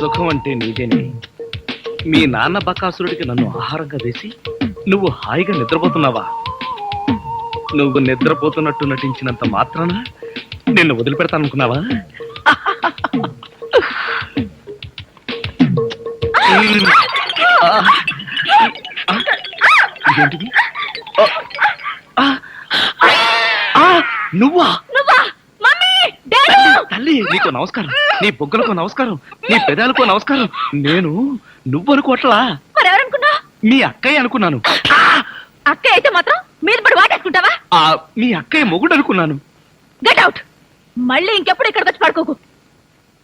సుఖం అంటే నీదేనే. మీ నాన్న బకాసురుడికి నన్ను ఆహారంగా వేసి నువ్వు హాయిగా నిద్రపోతున్నావా? నువ్వు నిద్రపోతున్నట్టు నటించినంత మాత్రాన నిన్ను వదిలిపెడతాననుకున్నావా? ఇదేంటిది? నువ్వా? తల్లి, నీకు నమస్కారం. నీ బొగ్గలకు నమస్కారం, నీ పెదాలకు నమస్కారం. నేను నువ్వనుకోవట్లా, మరెవరనుకున్నా? మీ అక్కయ్య అనుకున్నాను. అక్కయ్య అయితే మాత్రం మీద పడి వాటేసుకుంటావా? మీ అక్కయ్య మొగుడు అనుకున్నాను. Get out. మళ్ళీ ఇంకెప్పుడు ఇక్కడికి వచ్చి పడుకోకు.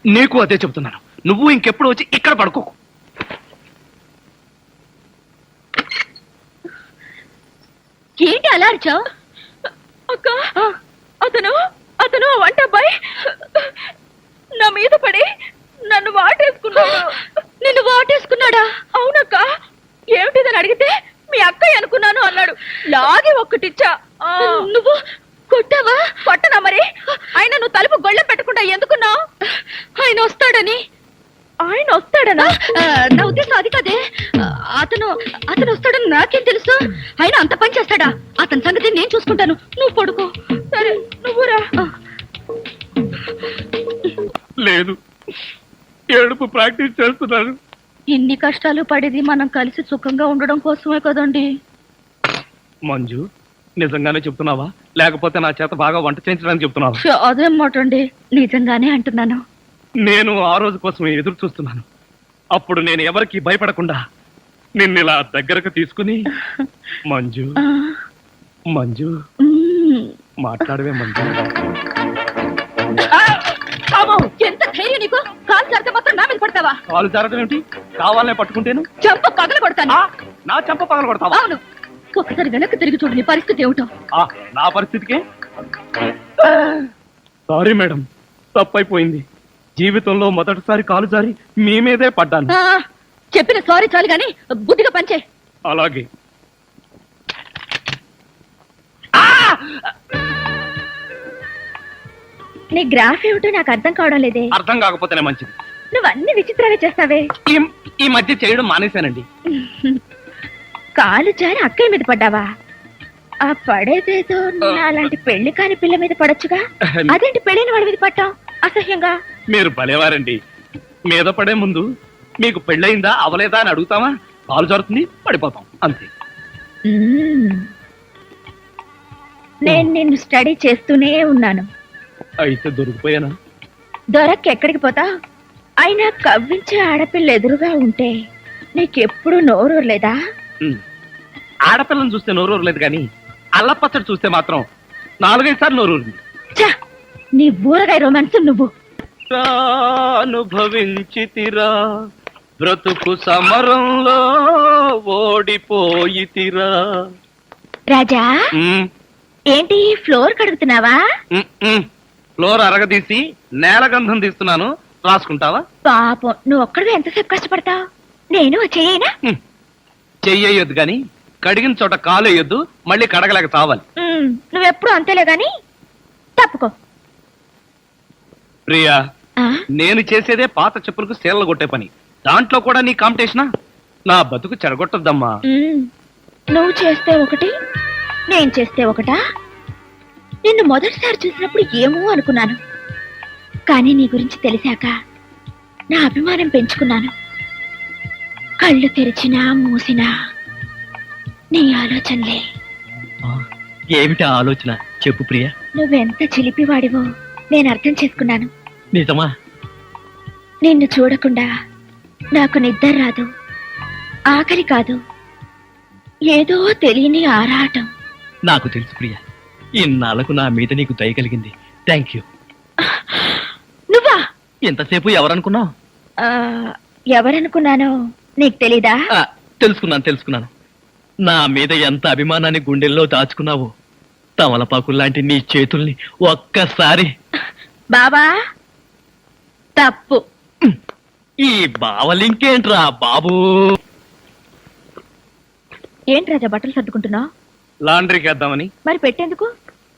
నీకు అదే చెబుతున్నాను, నువ్వు ఇంకెప్పుడు వచ్చి ఇక్కడ పడుకోకు. ఏంటి అలా అరిచావు? అక్క, అతను అతను వంట అబ్బాయి నా మీద పడి నన్ను వాటేసుకున్నాడు. నిన్ను వాటేసుకున్నాడా? అవునక్క. ఏమిటిదని అడిగితే మీ అక్కయ్య అనుకున్నాను అన్నాడు. లాగి ఒక్కటిచ్చా. నువ్వు కొట్టావా? కొట్టనా మరి. ఆయన నువ్వు తలుపు గొళ్ళెం పెట్టకుండా ఎందుకున్నావు? ఆయన వస్తాడని. ఆయన వస్తాడనా? నా ఉద్దేశం అది కదే. అతను అతను వస్తాడని నాకేం తెలుసు? ఆయన అంత పని చేస్తాడా? అతని సంగతి నేను చూసుకుంటాను, నువ్వు పడుకో. సరే, నువ్వురా. లేదు, ఏడుపు ప్రాక్టీస్ చేస్తున్నాను. ఇన్ని కష్టాలు పడేది మనం కలిసి సుఖంగా ఉండడం కోసమే కదండి. మంజు, నిజంగానే చెప్తున్నావా లేకపోతే నా చేత బాగా వంట చేయించడానికి చెప్తున్నావా? అదేం మాట అండి, నిజంగానే అంటున్నాను. నేను ఆ రోజు కోసమే ఎదురు చూస్తున్నాను. అప్పుడు నేను ఎవరికి భయపడకుండా నిన్ను ఇలా దగ్గరకు తీసుకుని మంజు మంజు మాట్లాడవే మంజు. ఎంత ధైర్యం నీకు? కాలు జారితే మాత్రం నా మీద పడతావా? కాలు జారడం ఏమిటి? కావాలనే పట్టుకుంటేను చెంప పగల కొడతాను. నా చెంప పగల కొడతావా? అవును. ఒకసారి వెనక్కి తిరిగి చూడు, నీ పరిస్థితి ఏమిటో. నా పరిస్థితికే సారీ మేడం, తప్పైపోయింది. జీవితంలో మొదటిసారి కాలు జారి మీ మీదే పడ్డాను. చెప్పిన సారీ చాలు గాని బుద్ధిగా పనిచే. అలాగే. నీ గ్రాఫ్ ఏమిటో నాకు అర్థం కావడం లేదే. అర్థం కాకపోతేనే మంచిది. నువ్వు అన్ని విచిత్రాలే చేస్తావే. ఈ మధ్య చేయడం మానేశానండి. కాలు జారి అక్కయ్య మీద పడ్డావా? ఆ పడేదేదో అలాంటి పెళ్లి కాని పిల్ల మీద పడొచ్చుగా. అదేంటి పెళ్ళైన వాడి మీద పట్టావు అసహ్యంగా? మీరు భలేవారండి. మీద పడే ముందు మీకు పెళ్ళయిందా అవలేదా అని అడుగుతామా? కాలు జారుతుంది, పడిపోతాం అంతే. నేను నిన్ను స్టడీ చేస్తూనే ఉన్నాను. అయితే దొరికిపోయానా? దొరక్కెక్కడికి పోతా? అయినా కవ్వించే ఆడపిల్ల ఎదురుగా ఉంటే నీకెప్పుడు నోరూరలేదా? ఆడపిల్లని చూస్తే నోరూరలేదు కానీ అల్లపచ్చడి చూస్తే మాత్రం 4-5 సార్లు నోరూరింది. నీ ఊరగాయ రొమాన్స్ నువ్వు. అనుభవించితిరా బ్రతుకు సమరంలో ఓడిపోయితిరా. రాజా, ఏంటి ఫ్లోర్ కడుగుతున్నావా? ఫ్లోర్ అరగదీసి నేల గంధం తీస్తున్నాను, రాసుకుంటావా? పాపం, నువ్వు ఒక్కడివే ఎంతసేపు కష్టపడతావు? నేను చెయ్యనా? చెయ్యొద్దు గాని కడిగిన చోట కాలు వేయొద్దు, మళ్ళీ కడగలేక చావాలి. నువ్వెప్పుడు అంతేలే గాని తప్పుకో. ప్రియా, నేను చేసేదే పాత చెప్పులకు సేలలు కొట్టే పని. దాంట్లో కూడా నీ కాంపిటీషనా? నా బతుకు చెడగొట్టద్దమ్మా. నువ్వు చేస్తే ఒకటి, నేను చేస్తే ఒకటా? నిన్ను మొదటిసారి చూసినప్పుడు ఏమో అనుకున్నాను, కానీ నీ గురించి తెలిసాక నా అభిమానం పెంచుకున్నాను. కళ్ళు తెరిచినా మూసినా నీ ఆలోచనలే. ఏమిటి ఆలోచన చెప్పు ప్రియా. నువ్వెంత చిలిపివాడివో నేను అర్థం చేసుకున్నాను. నిజమా? నిన్ను చూడకుండా నాకు నిద్ర రాదు, ఆకలి కాదు, ఏదో తెలియని ఆరాటం. నాకు తెలుసు ప్రియా, ఇన్నాళ్లకు నా మీద నీకు దయ కలిగింది. Thank you. నువ్వా? ఎంతసేపు ఎవరనుకున్నావు? ఎవరనుకున్నానో నీకు తెలీదా? తెలుసుకున్నాను. నా మీద ఎంత అభిమానాన్ని గుండెల్లో దాచుకున్నావో. తమలపాకుల్లాంటి నీ చేతుల్ని ఒక్కసారి. బాబా, తప్పు. ఈ బావలింకేంట్రా బాబు? ఏంటి రాజా బట్టలు సర్దుకుంటున్నావు? లాండ్రీకి వేద్దామని. మరి పెట్టేందుకు?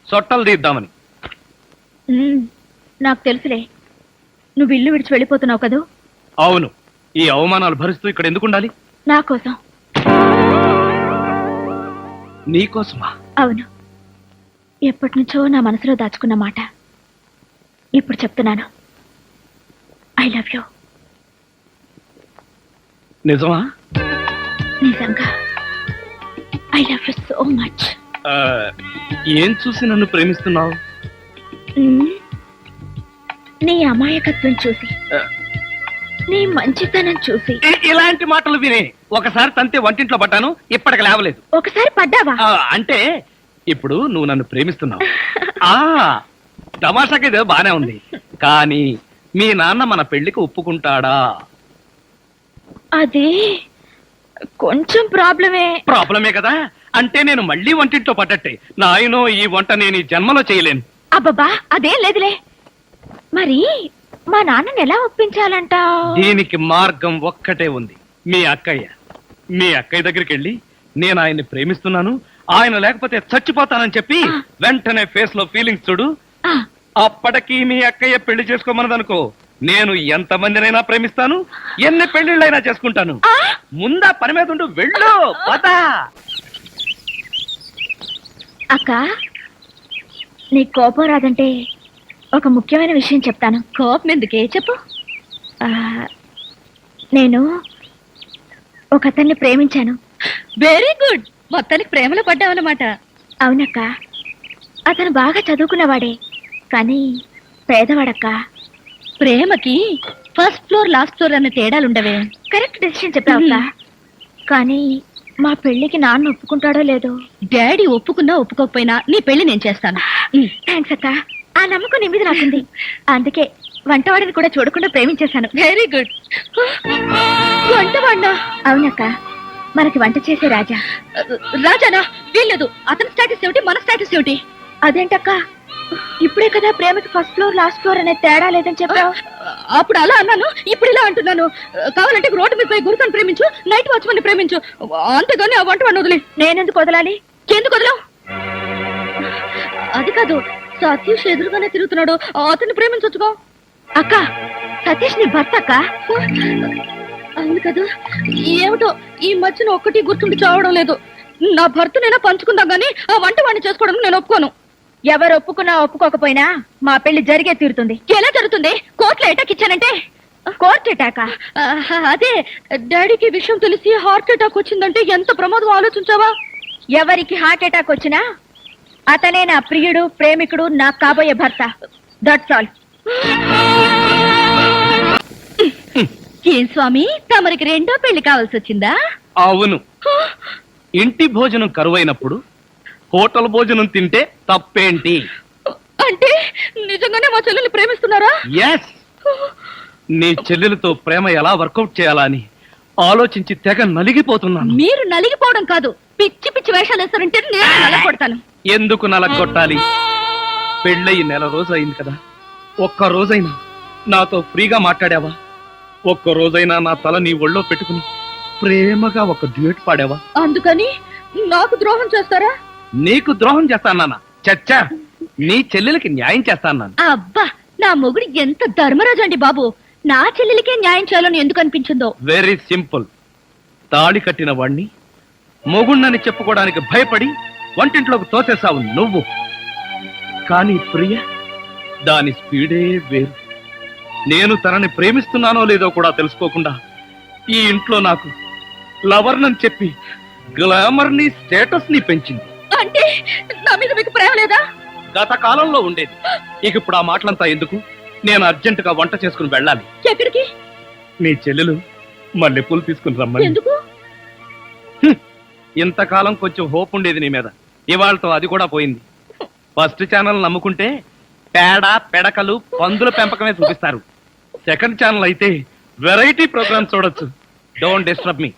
సొట్టలు తీద్దామని. నాకు తెలుసులే, నువ్వు ఇల్లు విడిచి వెళ్ళిపోతున్నావు కదూ. అవును, ఈ అవమానాలు భరిస్తూ ఇక్కడ ఎందుకు ఉండాలి? నా కోసం. నీకోసమా? అవును, ఎప్పటి నుంచో నా మనసులో దాచుకున్న మాట ఇప్పుడు చెప్తున్నాను. I love you. నిజమా? నిజంగా I love you so much. ఆ, ఏం చూసి నన్ను ప్రేమిస్తున్నావు? నీ అమాయకత్వం చూసి, నీ మంచితనం చూసి. ఇలాంటి మాటలు వినే ఒకసారి తంతే వంటింట్లో పడ్డాను, ఇప్పటికి లేవలేదు. ఒకసారి పడ్డావా? అంటే ఇప్పుడు నువ్వు నన్ను ప్రేమిస్తున్నావు. ఆ తమాషాకి బానే ఉంది, కానీ మీ నాన్న మన పెళ్లికి ఒప్పుకుంటాడా? అది కొంచెం ప్రాబ్లమే. ప్రాబ్లమే కదా, అంటే నేను మళ్ళీ వంటింట్లో పడ్డట్టే. నాయనో, ఈ వంట నేను ఈ జన్మలో చేయలేను. అబ్బబ్బా, అదేం లేదులే. మరి మా నాన్నని ఎలా ఒప్పించాలంటావ్? దీనికి మార్గం ఒక్కటే ఉంది. మీ అక్కయ్య దగ్గరికి వెళ్ళి నేను ఆయన్ని ప్రేమిస్తున్నాను, ఆయన లేకపోతే చచ్చిపోతానని చెప్పి వెంటనే ఫేస్ లో ఫీలింగ్స్ చూడు. ఆ, అప్పటికి మీ అక్కయ్య పెళ్లి చేసుకోమన్నదనుకో, నేను ఎంతమందినైనా ప్రేమిస్తాను, ఎన్ని పెళ్లిళ్ళైనా చేసుకుంటాను. ఆ, ముందా పని మీద ఉండు, వెళ్ళు పద. అక్క, నీ కోపం రాదంటే ఒక ముఖ్యమైన విషయం చెప్తాను. కోపం ఎందుకే, చెప్పు. నేను ఒక అతన్ని ప్రేమించాను. వెరీ గుడ్, మొత్తానికి ప్రేమలో పడ్డావన్నమాట. అవునక్క, అతను బాగా చదువుకున్నవాడే, కానీ పేదవాడక్క. ప్రేమకి ఫస్ట్ ఫ్లోర్ లాస్ట్ ఫ్లోర్ అన్న తేడాలుండవే. Correct decision చెప్పావక్క. కానీ మా పెళ్లికి నాన్న ఒప్పుకుంటాడో లేదో. డాడీ ఒప్పుకున్నా ఒప్పుకోకపోయినా నీ పెళ్లి నేను చేస్తాను. థ్యాంక్స్ అక్క, ఆ నమ్మకం నీ మీద నాకుంది. అందుకే వంటవాడిని కూడా చూడకుండా ప్రేమించేశాను. Very good. వంటవాడినా? అవునక్క, మనకి వంట చేసే రాజా. రాజానా? వీల్లేదు. అతని స్టేటస్ ఏమిటి, మన స్టేటస్ ఏమిటి? అదేంటక్క, ఇప్పుడే కదా ప్రేమకి ఫస్ట్ ఫ్లోర్ లాస్ట్ ఫ్లోర్ అనే తేడా లేదని చెప్పావు. అప్పుడు అలా అన్నాను, ఇప్పుడు ఇలా అంటున్నాను. కావాలంటే రోడ్డు మీద పోయి గురుతను ప్రేమించు, నైట్ వాచ్మన్ ప్రేమించు, అంతేగాని ఆ వంటవాడిని వదిలే. నేనెందుకు వదలాలి? ఎందుకు వదలవు? అది కాదు, సతీష్ ఎదురుగానే తిరుగుతున్నాడు, అతన్ని ప్రేమించొచ్చుకో. అక్క, సతీష్ నీ భర్త అక్క. అవును కదా, ఏమిటో ఈ మధ్యన ఒక్కటి గుర్తుండి చావడం లేదు. నా భర్తనైనా పంచుకుందాం గానీ ఆ వంట వాడిని చేసుకోవడం నేను ఒప్పుకోను. ఎవరు ఒప్పుకున్నా ఒప్పుకోకపోయినా మా పెళ్లి జరిగే తీరుతుంది. ఎలా జరుగుతుంది? కోర్టులో అటాక్ ఇచ్చానంటే. కోర్టు అటాకా? అదే, డాడీకి విషయం తెలిసి హార్ట్ అటాక్ వచ్చిందంటే ఎంత ప్రమాదం ఆలోచించావా? ఎవరికి హార్ట్ అటాక్ వచ్చినా అతనే నా ప్రియుడు, ప్రేమికుడు, నా కాబోయే భర్త. That's all. ఏం స్వామి, తమరికి రెండో పెళ్లి కావాల్సి వచ్చిందా? అవును, ఇంటి భోజనం కరువైనప్పుడు హోటల్ భోజనం తింటే తప్పేంటి? అంటే నిజంగానే మా చెల్లెల్ని ప్రేమిస్తున్నారా? ఎస్, నీ చెల్లెలతో ప్రేమ ఎలా వర్కౌట్ చేయాలా అని ఆలోచించి తెగ నలిగిపోతున్నాను. మీరు నలిగిపోవడం కాదు, పిచ్చి పిచ్చి వేషాలు వేస్తారంటే నేను నలగొడతాను. ఎందుకు నలగొట్టాలి? పెళ్ళయి నెల రోజు అయింది కదా, ఒక్క రోజైనా నాతో ఫ్రీగా మాట్లాడావా? ఒక్క రోజైనా నా తల నీ ఒళ్ళో పెట్టుకుని ప్రేమగా ఒక డ్యూట్ పాడావా? అందుకని నాకు ద్రోహం చేస్తారా? నీకు ద్రోహం చేస్తానా? చచ్చా, నీ చెల్లెలకి న్యాయం చేస్తాను. అబ్బా, నా మొగుడు ఎంత ధర్మరాజు అండి బాబు. నా చెల్లెలికే న్యాయం చేయాలని ఎందుకు అనిపించిందో? Very simple. తాళి కట్టిన వాణ్ణి మొగుణ్ణని చెప్పుకోవడానికి భయపడి వంటింట్లోకి తోసేసావు నువ్వు. కానీ ప్రియ, దాని స్పీడే వేరు. నేను తనని ప్రేమిస్తున్నానో లేదో కూడా తెలుసుకోకుండా ఈ ఇంట్లో నాకు లవర్నని చెప్పి గ్లామర్ ని, స్టేటస్ ని పెంచింది. అంటే నా మీద మీకు ప్రేమ లేదా? గత కాలంలో ఉండేది. ఇక ఇప్పుడు ఆ మాటలంతా ఎందుకు? నేను అర్జెంట్ గా వంట చేసుకుని వెళ్ళాలి. ఎక్కడికి? నీ చెల్లెలు మల్లెపూలు తీసుకుని రమ్మని. ఎందుకు? ఇంతకాలం కొంచెం హోప్ ఉండేది నీ మీద, ఇవాళతో అది కూడా పోయింది. ఫస్ట్ ఛానల్ నమ్ముకుంటే పేడ, పెడకలు, పందుల పెంపకమే చూపిస్తారు. సెకండ్ ఛానల్ అయితే వెరైటీ ప్రోగ్రామ్స్ చూడొచ్చు. Don't disturb me.